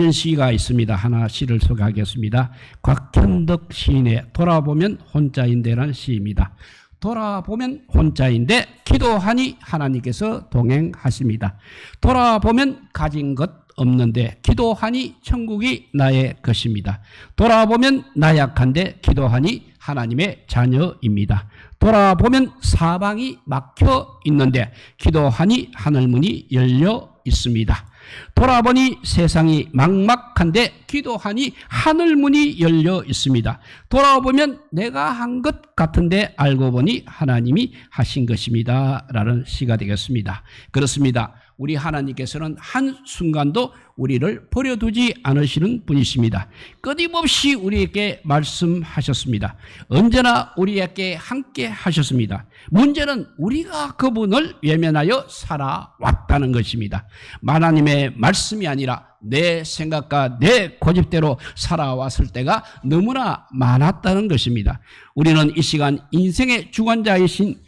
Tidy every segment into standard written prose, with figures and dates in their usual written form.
이런 시가 있습니다. 하나 시를 소개하겠습니다. 곽현덕 시인의 돌아보면 혼자인데라는 시입니다. 돌아보면 혼자인데 기도하니 하나님께서 동행하십니다. 돌아보면 가진 것 없는데 기도하니 천국이 나의 것입니다. 돌아보면 나약한데 기도하니 하나님의 자녀입니다. 돌아보면 사방이 막혀 있는데 기도하니 하늘문이 열려 있습니다. 돌아보니 세상이 막막한데 기도하니 하늘문이 열려 있습니다. 돌아보면 내가 한 것 같은데 알고 보니 하나님이 하신 것입니다. 라는 시가 되겠습니다. 그렇습니다. 우리 하나님께서는 한순간도 우리를 버려두지 않으시는 분이십니다. 끊임없이 우리에게 말씀하셨습니다. 언제나 우리에게 함께 하셨습니다. 문제는 우리가 그분을 외면하여 살아왔다는 것입니다. 하나님의 말씀이 아니라 내 생각과 내 고집대로 살아왔을 때가 너무나 많았다는 것입니다. 우리는 이 시간 인생의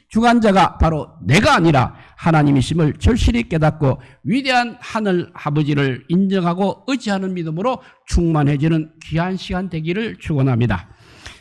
주관자가 바로 내가 아니라 하나님이심을 절실히 깨닫고 위대한 하늘 아버지를 인정하고 의지하는 믿음으로 충만해지는 귀한 시간 되기를 축원합니다.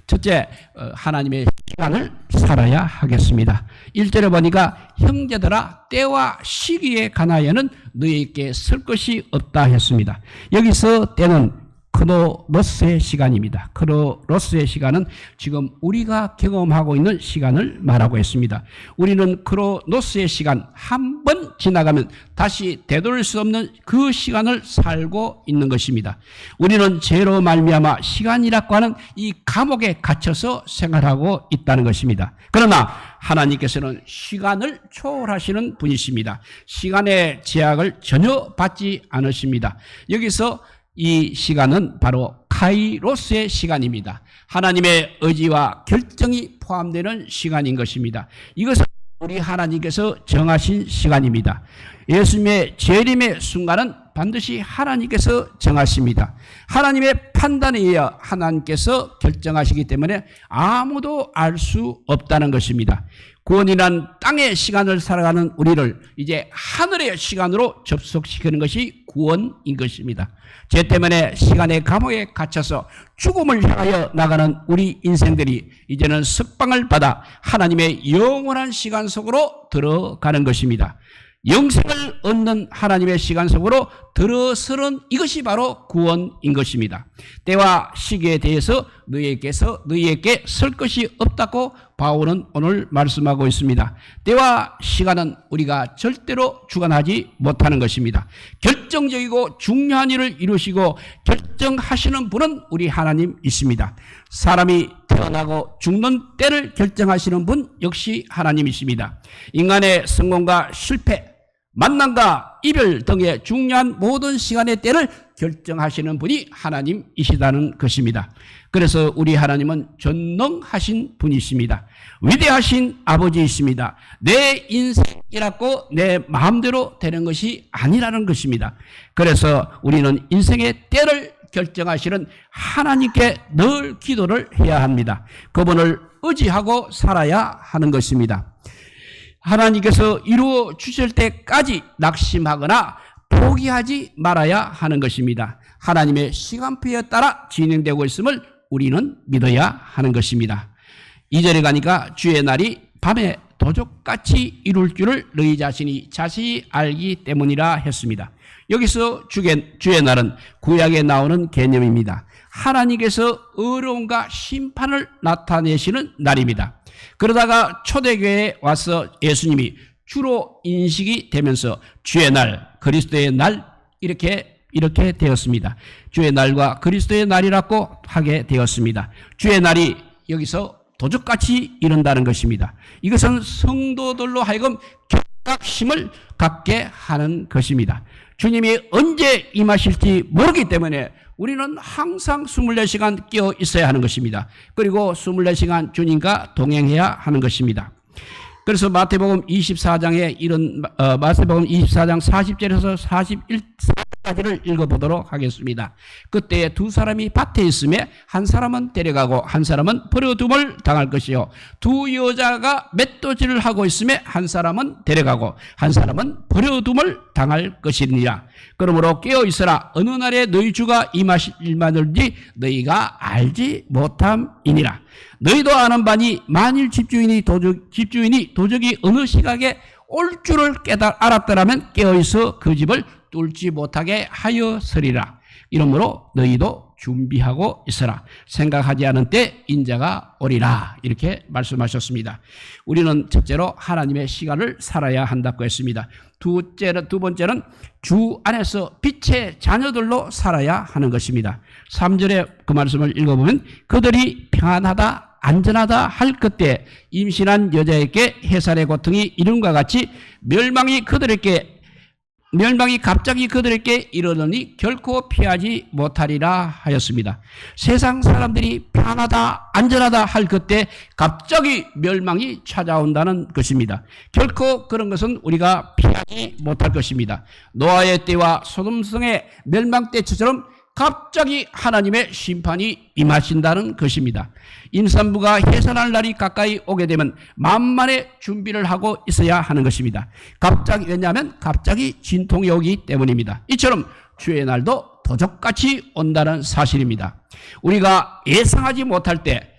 첫째, 하나님의 시간을 살아야 하겠습니다. 1절에 보니까 형제들아 때와 시기에 관하여는 너희에게 쓸 것이 없다 했습니다. 여기서 때는 크로노스의 시간입니다. 크로노스의 시간은 지금 우리가 경험하고 있는 시간을 말하고 있습니다. 우리는 크로노스의 시간 한 번 지나가면 다시 되돌릴 수 없는 그 시간을 살고 있는 것입니다. 우리는 죄로 말미암아 시간이라고 하는 이 감옥에 갇혀서 생활하고 있다는 것입니다. 그러나 하나님께서는 시간을 초월하시는 분이십니다. 시간의 제약을 전혀 받지 않으십니다. 여기서 이 시간은 바로 카이로스의 시간입니다. 하나님의 의지와 결정이 포함되는 시간인 것입니다. 이것은 우리 하나님께서 정하신 시간입니다. 예수님의 재림의 순간은 반드시 하나님께서 정하십니다. 하나님의 판단에 의해 하나님께서 결정하시기 때문에 아무도 알 수 없다는 것입니다. 구원이란 땅의 시간을 살아가는 우리를 이제 하늘의 시간으로 접속시키는 것이 구원인 것입니다. 죄 때문에 시간의 감옥에 갇혀서 죽음을 향하여 나가는 우리 인생들이 이제는 석방을 받아 하나님의 영원한 시간 속으로 들어가는 것입니다. 영생을 얻는 하나님의 시간 속으로 들어서는 이것이 바로 구원인 것입니다. 때와 시기에 대해서 너희에게 쓸 것이 없다고 바울은 오늘 말씀하고 있습니다. 때와 시간은 우리가 절대로 주관하지 못하는 것입니다. 결정적이고 중요한 일을 이루시고 결정하시는 분은 우리 하나님이십니다. 사람이 태어나고 죽는 때를 결정하시는 분 역시 하나님이십니다. 인간의 성공과 실패, 만남과 이별 등의 중요한 모든 시간의 때를 결정하시는 분이 하나님이시다는 것입니다. 그래서 우리 하나님은 전능하신 분이십니다. 위대하신 아버지이십니다. 내 인생이라고 내 마음대로 되는 것이 아니라는 것입니다. 그래서 우리는 인생의 때를 결정하시는 하나님께 늘 기도를 해야 합니다. 그분을 의지하고 살아야 하는 것입니다. 하나님께서 이루어 주실 때까지 낙심하거나 포기하지 말아야 하는 것입니다. 하나님의 시간표에 따라 진행되고 있음을 우리는 믿어야 하는 것입니다. 2절에 가니까 주의 날이 밤에 도적같이 이룰 줄을 너희 자신이 자세히 알기 때문이라 했습니다. 여기서 주의 날은 구약에 나오는 개념입니다. 하나님께서 의로움과 심판을 나타내시는 날입니다. 그러다가 초대교회에 와서 예수님이 주로 인식이 되면서 주의 날, 그리스도의 날 이렇게 되었습니다. 주의 날과 그리스도의 날이라고 하게 되었습니다. 주의 날이 여기서 도적같이 이른다는 것입니다. 이것은 성도들로 하여금 경각심을 갖게 하는 것입니다. 주님이 언제 임하실지 모르기 때문에 우리는 항상 24시간 끼어 있어야 하는 것입니다. 그리고 24시간 주님과 동행해야 하는 것입니다. 그래서 마태복음 24장에 마태복음 24장 40절에서 41절 10절까지를 읽어보도록 하겠습니다. 그때 두 사람이 밭에 있음에 한 사람은 데려가고 한 사람은 버려둠을 당할 것이요 두 여자가 맷도질을 하고 있음에 한 사람은 데려가고 한 사람은 버려둠을 당할 것이니라. 그러므로 깨어 있으라. 어느 날에 너희 주가 임하실 일만을지 너희가 알지 못함이니라. 너희도 아는 바니 만일 집주인이 도적이 어느 시각에 올 줄을 알았더라면 깨어있어 그 집을 뚫지 못하게 하였으리라. 이러므로 너희도 준비하고 있어라. 생각하지 않은 때 인자가 오리라. 이렇게 말씀하셨습니다. 우리는 첫째로 하나님의 시간을 살아야 한다고 했습니다. 두 번째는 주 안에서 빛의 자녀들로 살아야 하는 것입니다. 3절에 그 말씀을 읽어보면 그들이 평안하다 안전하다 할 그때 임신한 여자에게 해살의 고통이 이름과 같이 멸망이 갑자기 그들에게 이르더니 결코 피하지 못하리라 하였습니다. 세상 사람들이 편하다 안전하다 할 그때 갑자기 멸망이 찾아온다는 것입니다. 결코 그런 것은 우리가 피하지 못할 것입니다. 노아의 때와 소돔성의 멸망 때처럼 갑자기 하나님의 심판이 임하신다는 것입니다. 임산부가 해산할 날이 가까이 오게 되면 만만의 준비를 하고 있어야 하는 것입니다. 왜냐하면 갑자기 진통이 오기 때문입니다. 이처럼 주의 날도 도적같이 온다는 사실입니다. 우리가 예상하지 못할 때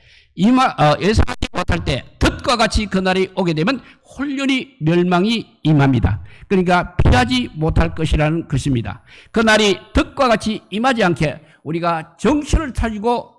덫과 같이 그날이 오게 되면 홀연히 멸망이 임합니다. 그러니까 피하지 못할 것이라는 것입니다. 그날이 덫과 같이 임하지 않게 우리가 정신을 차리고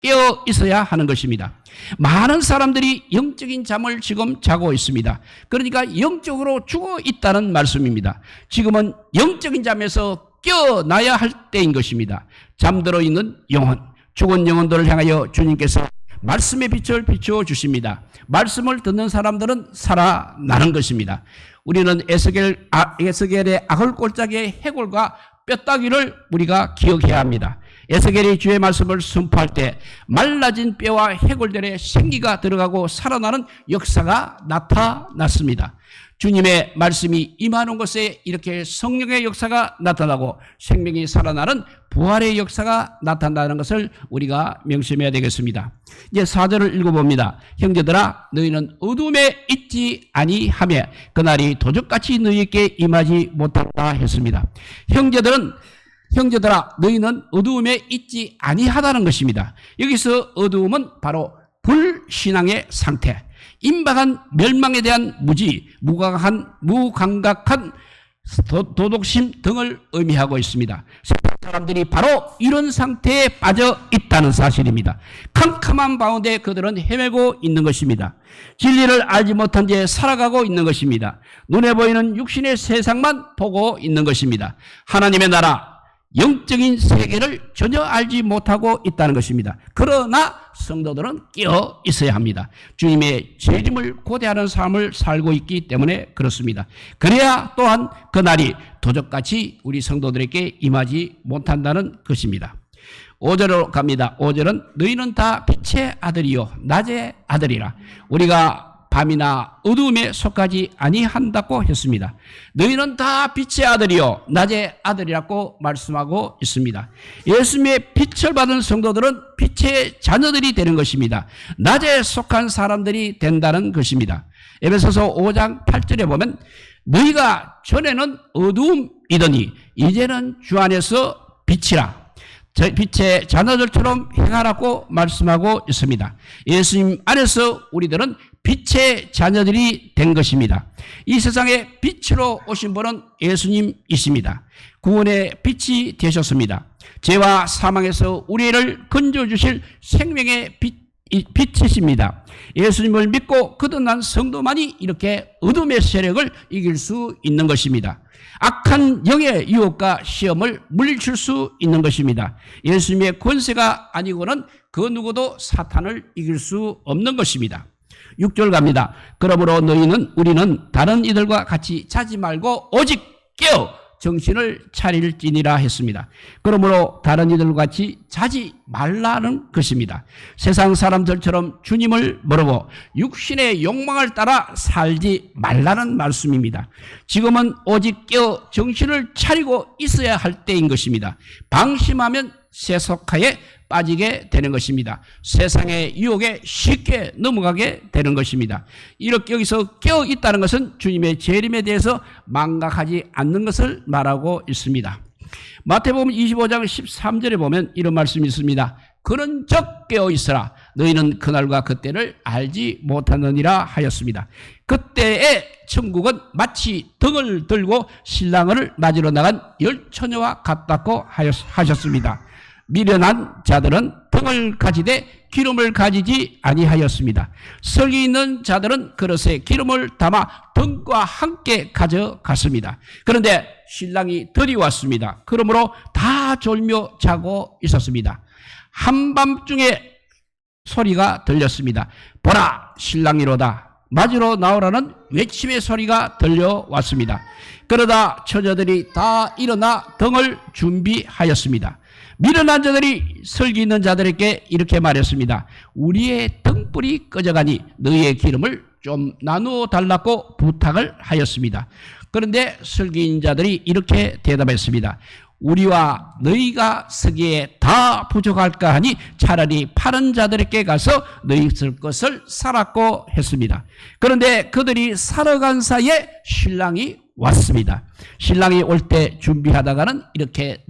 깨어 있어야 하는 것입니다. 많은 사람들이 영적인 잠을 지금 자고 있습니다. 그러니까 영적으로 죽어 있다는 말씀입니다. 지금은 영적인 잠에서 깨어나야 할 때인 것입니다. 잠들어 있는 영혼, 죽은 영혼들을 향하여 주님께서 말씀의 빛을 비추어 주십니다. 말씀을 듣는 사람들은 살아나는 것입니다. 우리는 에스겔의 아글골짜기의 해골과 뼈다귀를 우리가 기억해야 합니다. 에스겔이 주의 말씀을 선포할 때 말라진 뼈와 해골들의 생기가 들어가고 살아나는 역사가 나타났습니다. 주님의 말씀이 임하는 곳에 이렇게 성령의 역사가 나타나고 생명이 살아나는 부활의 역사가 나타난다는 것을 우리가 명심해야 되겠습니다. 이제 4절을 읽어봅니다. 형제들아 너희는 어둠에 있지 아니하며 그날이 도적같이 너희에게 임하지 못한다 했습니다. 형제들아 너희는 어두움에 있지 아니하다는 것입니다. 여기서 어두움은 바로 불신앙의 상태, 임박한 멸망에 대한 무감각한 도덕심 등을 의미하고 있습니다. 세상 사람들이 바로 이런 상태에 빠져 있다는 사실입니다. 캄캄한 가운데 그들은 헤매고 있는 것입니다. 진리를 알지 못한 채 살아가고 있는 것입니다. 눈에 보이는 육신의 세상만 보고 있는 것입니다. 하나님의 나라, 영적인 세계를 전혀 알지 못하고 있다는 것입니다. 그러나 성도들은 깨어 있어야 합니다. 주님의 재림을 고대하는 삶을 살고 있기 때문에 그렇습니다. 그래야 또한 그날이 도적같이 우리 성도들에게 임하지 못한다는 것입니다. 5절로 갑니다. 5절은 너희는 다 빛의 아들이요 낮의 아들이라. 우리가 밤이나 어두움에 속하지 아니한다고 했습니다. 너희는 다 빛의 아들이요 낮의 아들이라고 말씀하고 있습니다. 예수님의 빛을 받은 성도들은 빛의 자녀들이 되는 것입니다. 낮에 속한 사람들이 된다는 것입니다. 에베소서 5장 8절에 보면 너희가 전에는 어두움이더니 이제는 주 안에서 빛이라. 빛의 자녀들처럼 행하라고 말씀하고 있습니다. 예수님 안에서 우리들은 빛의 자녀들이 된 것입니다. 이 세상에 빛으로 오신 분은 예수님이십니다. 구원의 빛이 되셨습니다. 죄와 사망에서 우리를 건져주실 생명의 빛이십니다. 예수님을 믿고 거듭난 성도만이 이렇게 어둠의 세력을 이길 수 있는 것입니다. 악한 영의 유혹과 시험을 물리칠 수 있는 것입니다. 예수님의 권세가 아니고는 그 누구도 사탄을 이길 수 없는 것입니다. 6절 갑니다. 그러므로 우리는 다른 이들과 같이 자지 말고 오직 깨어 정신을 차릴지니라 했습니다. 그러므로 다른 이들과 같이 자지 말라는 것입니다. 세상 사람들처럼 주님을 모르고 육신의 욕망을 따라 살지 말라는 말씀입니다. 지금은 오직 깨어 정신을 차리고 있어야 할 때인 것입니다. 방심하면 세속화에 빠지게 되는 것입니다. 세상의 유혹에 쉽게 넘어가게 되는 것입니다. 이렇게 여기서 깨어 있다는 것은 주님의 재림에 대해서 망각하지 않는 것을 말하고 있습니다. 마태복음 25장 13절에 보면 이런 말씀이 있습니다. 그런즉 깨어 있으라. 너희는 그날과 그때를 알지 못하느니라 하였습니다. 그때의 천국은 마치 등을 들고 신랑을 맞으러 나간 열 처녀와 같다고 하셨습니다. 미련한 자들은 등을 가지되 기름을 가지지 아니하였습니다. 설기 있는 자들은 그릇에 기름을 담아 등과 함께 가져갔습니다. 그런데 신랑이 들이왔습니다. 그러므로 다 졸며 자고 있었습니다. 한밤중에 소리가 들렸습니다. 보라, 신랑이로다. 맞으러 나오라는 외침의 소리가 들려왔습니다. 그러다 처녀들이 다 일어나 등을 준비하였습니다. 미련한 자들이 설기 있는 자들에게 이렇게 말했습니다. 우리의 등불이 꺼져가니 너희의 기름을 좀 나누어 달라고 부탁을 하였습니다. 그런데 설기 있는 자들이 이렇게 대답했습니다. 우리와 너희가 쓰기에 다 부족할까 하니 차라리 파는 자들에게 가서 너희 쓸 것을 사라고 했습니다. 그런데 그들이 사러 간 사이에 신랑이 왔습니다. 신랑이 올 때 준비하다가는 이렇게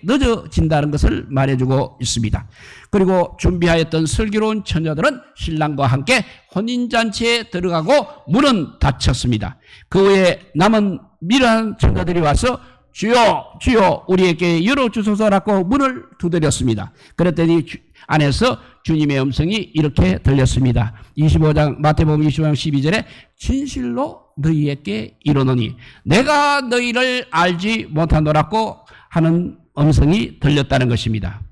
늦어진다는 것을 말해주고 있습니다. 그리고 준비하였던 슬기로운 처녀들은 신랑과 함께 혼인잔치에 들어가고 문은 닫혔습니다. 그 후에 남은 미련한 처녀들이 와서 주여 주여 우리에게 열어주소서라고 문을 두드렸습니다. 그랬더니 안에서 주님의 음성이 이렇게 들렸습니다. 25장 마태복음 25장 12절에 진실로 너희에게 이르노니 내가 너희를 알지 못하노라고 하는 음성이 들렸다는 것입니다.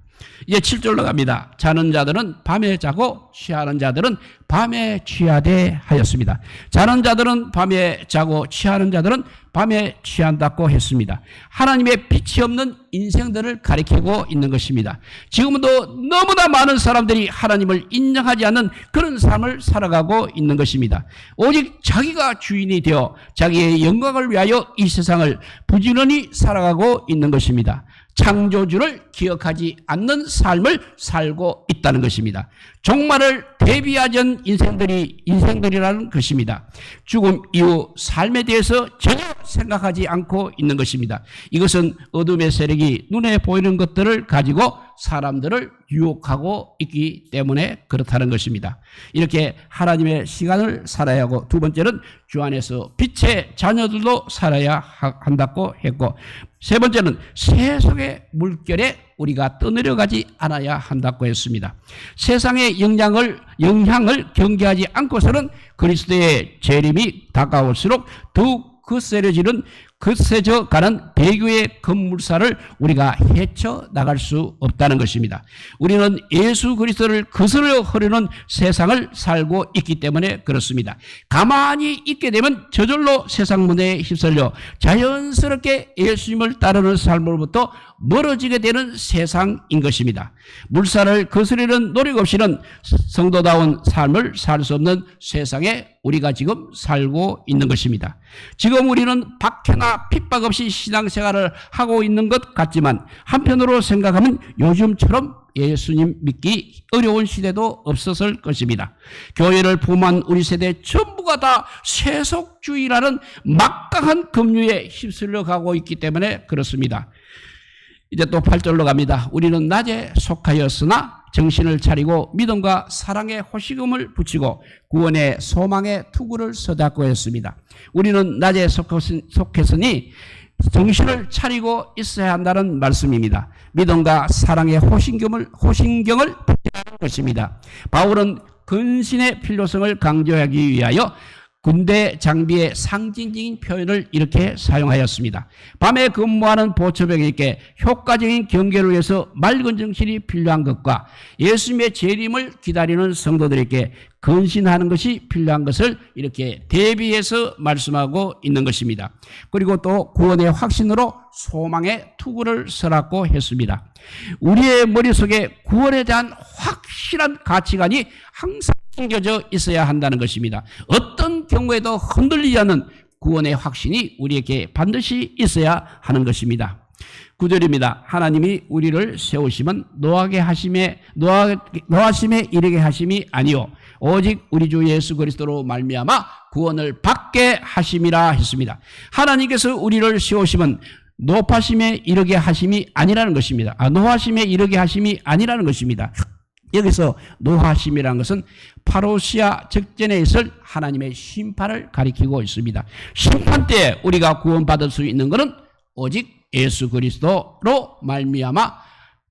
이제 7절로 갑니다. 자는 자들은 밤에 자고 취하는 자들은 밤에 취하되 하였습니다. 자는 자들은 밤에 자고 취하는 자들은 밤에 취한다고 했습니다. 하나님의 빛이 없는 인생들을 가리키고 있는 것입니다. 지금도 너무나 많은 사람들이 하나님을 인정하지 않는 그런 삶을 살아가고 있는 것입니다. 오직 자기가 주인이 되어 자기의 영광을 위하여 이 세상을 부지런히 살아가고 있는 것입니다. 창조주를 기억하지 않는 삶을 살고 있다는 것입니다. 종말을 대비하지 않은 인생들이라는 것입니다. 죽음 이후 삶에 대해서 전혀 생각하지 않고 있는 것입니다. 이것은 어둠의 세력이 눈에 보이는 것들을 가지고 사람들을 유혹하고 있기 때문에 그렇다는 것입니다. 이렇게 하나님의 시간을 살아야 하고, 두 번째는 주 안에서 빛의 자녀들도 살아야 한다고 했고, 세 번째는 세속의 물결에 우리가 떠내려가지 않아야 한다고 했습니다. 세상의 영향을 경계하지 않고서는 그리스도의 재림이 다가올수록 더욱 거세져 가는 배교의 급물살을 우리가 헤쳐 나갈 수 없다는 것입니다. 우리는 예수 그리스도를 거스려 흐르는 세상을 살고 있기 때문에 그렇습니다. 가만히 있게 되면 저절로 세상 문화에 휩쓸려 자연스럽게 예수님을 따르는 삶으로부터 멀어지게 되는 세상인 것입니다. 물살을 거스르는 노력 없이는 성도다운 삶을 살 수 없는 세상에 우리가 지금 살고 있는 것입니다. 지금 우리는 박해나 핍박 없이 신앙생활을 하고 있는 것 같지만, 한편으로 생각하면 요즘처럼 예수님 믿기 어려운 시대도 없었을 것입니다. 교회를 부모한 우리 세대 전부가 다 세속주의라는 막강한 급류에 휩쓸려 가고 있기 때문에 그렇습니다. 이제 또 8절로 갑니다. 우리는 낮에 속하였으나 정신을 차리고 믿음과 사랑의 호식음을 붙이고 구원의 소망의 투구를 서잡고 했습니다. 우리는 낮에 속했으니 정신을 차리고 있어야 한다는 말씀입니다. 믿음과 사랑의 호신경을 붙이는 것입니다. 바울은 근신의 필요성을 강조하기 위하여 군대 장비의 상징적인 표현을 이렇게 사용하였습니다. 밤에 근무하는 보초병에게 효과적인 경계를 위해서 맑은 정신이 필요한 것과 예수님의 재림을 기다리는 성도들에게 근신하는 것이 필요한 것을 이렇게 대비해서 말씀하고 있는 것입니다. 그리고 또 구원의 확신으로 소망의 투구를 서라고 했습니다. 우리의 머릿속에 구원에 대한 확실한 가치관이 항상 숨겨져 있어야 한다는 것입니다. 어떤 경우에도 흔들리지 않는 구원의 확신이 우리에게 반드시 있어야 하는 것입니다. 9절입니다. 하나님이 우리를 세우시면 노하심에 이르게 하심이 아니요 오직 우리 주 예수 그리스도로 말미암아 구원을 받게 하심이라 했습니다. 하나님께서 우리를 세우시면 높아심에 이르게 하심이 아니라는 것입니다. 노하심에 이르게 하심이 아니라는 것입니다. 여기서 노하심이라는 것은 파로시아 적전에 있을 하나님의 심판을 가리키고 있습니다. 심판 때 우리가 구원받을 수 있는 것은 오직 예수 그리스도로 말미암아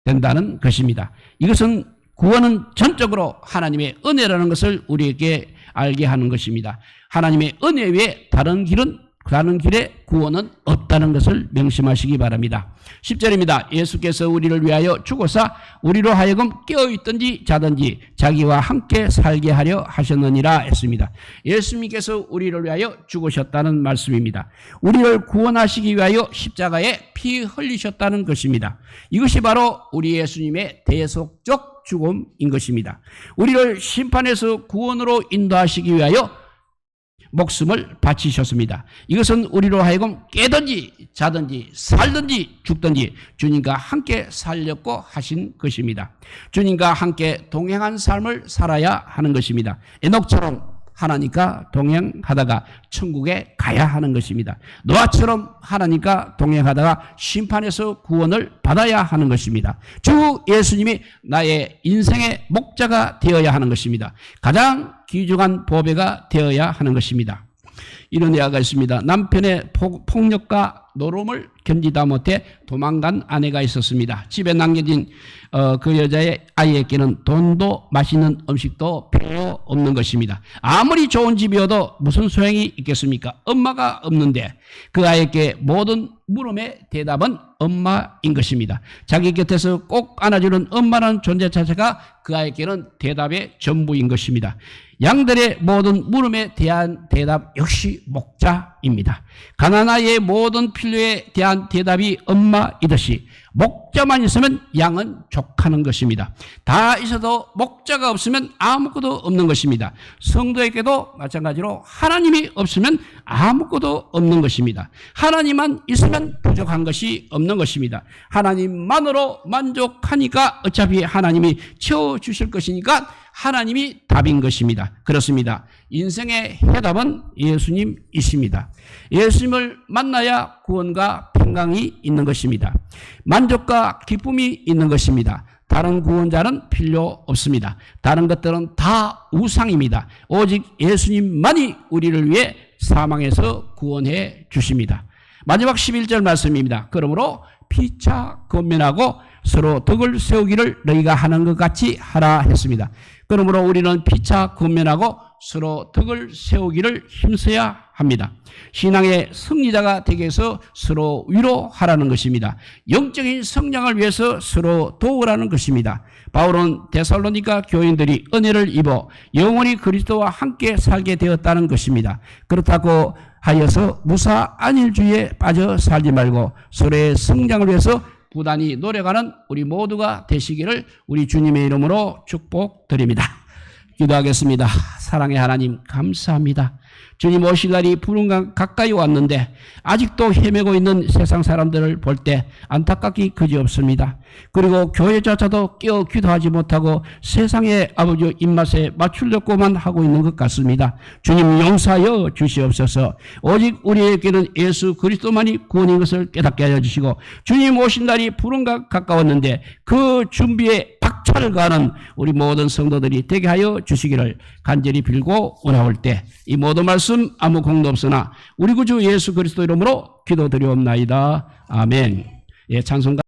된다는 것입니다. 이것은 구원은 전적으로 하나님의 은혜라는 것을 우리에게 알게 하는 것입니다. 하나님의 은혜 외에 다른 길에 구원은 없다는 것을 명심하시기 바랍니다. 10절입니다. 예수께서 우리를 위하여 죽어사 우리로 하여금 깨어있든지 자든지 자기와 함께 살게 하려 하셨느니라 했습니다. 예수님께서 우리를 위하여 죽으셨다는 말씀입니다. 우리를 구원하시기 위하여 십자가에 피 흘리셨다는 것입니다. 이것이 바로 우리 예수님의 대속적 죽음인 것입니다. 우리를 심판에서 구원으로 인도하시기 위하여 목숨을 바치셨습니다. 이것은 우리로 하여금 깨든지 자든지 살든지 죽든지 주님과 함께 살려고 하신 것입니다. 주님과 함께 동행한 삶을 살아야 하는 것입니다. 에녹처럼 하나님과 동행하다가 천국에 가야 하는 것입니다. 노아처럼 하나님과 동행하다가 심판에서 구원을 받아야 하는 것입니다. 주 예수님이 나의 인생의 목자가 되어야 하는 것입니다. 가장 귀중한 보배가 되어야 하는 것입니다. 이런 이야기가 있습니다. 남편의 폭력과 노름을 견디다 못해 도망간 아내가 있었습니다. 집에 남겨진 그 여자의 아이에게는 돈도 맛있는 음식도 필요 없는 것입니다. 아무리 좋은 집이어도 무슨 소용이 있겠습니까? 엄마가 없는데 그 아이에게 모든 물음의 대답은 엄마인 것입니다. 자기 곁에서 꼭 안아주는 엄마라는 존재 자체가 그 아이에게는 대답의 전부인 것입니다. 양들의 모든 물음에 대한 대답 역시 목자입니다. 가난아이의 모든 필요에 대한 대답이 엄마이듯이 목자만 있으면 양은 족하는 것입니다. 다 있어도 목자가 없으면 아무것도 없는 것입니다. 성도에게도 마찬가지로 하나님이 없으면 아무것도 없는 것입니다. 하나님만 있으면 부족한 것이 없는 것입니다. 하나님만으로 만족하니까 어차피 하나님이 채워주실 것이니까 하나님이 답인 것입니다. 그렇습니다. 인생의 해답은 예수님이십니다. 예수님을 만나야 구원과 평강이 있는 것입니다. 만족과 기쁨이 있는 것입니다. 다른 구원자는 필요 없습니다. 다른 것들은 다 우상입니다. 오직 예수님만이 우리를 위해 사망에서 구원해 주십니다. 마지막 11절 말씀입니다. 그러므로 피차 권면하고 서로 덕을 세우기를 너희가 하는 것 같이 하라 했습니다. 그러므로 우리는 피차 권면하고 서로 덕을 세우기를 힘써야 합니다. 신앙의 승리자가 되기 위해서 서로 위로하라는 것입니다. 영적인 성장을 위해서 서로 도우라는 것입니다. 바울은 데살로니가 교인들이 은혜를 입어 영원히 그리스도와 함께 살게 되었다는 것입니다. 그렇다고 하여서 무사 안일주의에 빠져 살지 말고 서로의 성장을 위해서 부단히 노력하는 우리 모두가 되시기를 우리 주님의 이름으로 축복드립니다. 기도하겠습니다. 사랑의 하나님 감사합니다. 주님 오실 날이 불운강 가까이 왔는데 아직도 헤매고 있는 세상 사람들을 볼 때 안타깝기 그지없습니다. 그리고 교회 자체도 깨어 기도하지 못하고 세상의 아버지 입맛에 맞추려고만 하고 있는 것 같습니다. 주님 용서하여 주시옵소서. 오직 우리에게는 예수 그리스도만이 구원인 것을 깨닫게 하여 주시고 주님 오신 날이 불운강 가까웠는데 그 준비에 박차를 가하는 우리 모든 성도들이 되게 하여 주시기를 간절히 빌고 원하올 때 이 모든 말씀 아무 공도 없으나 우리 구주 예수 그리스도 이름으로 기도드리옵나이다. 아멘. 예, 찬송가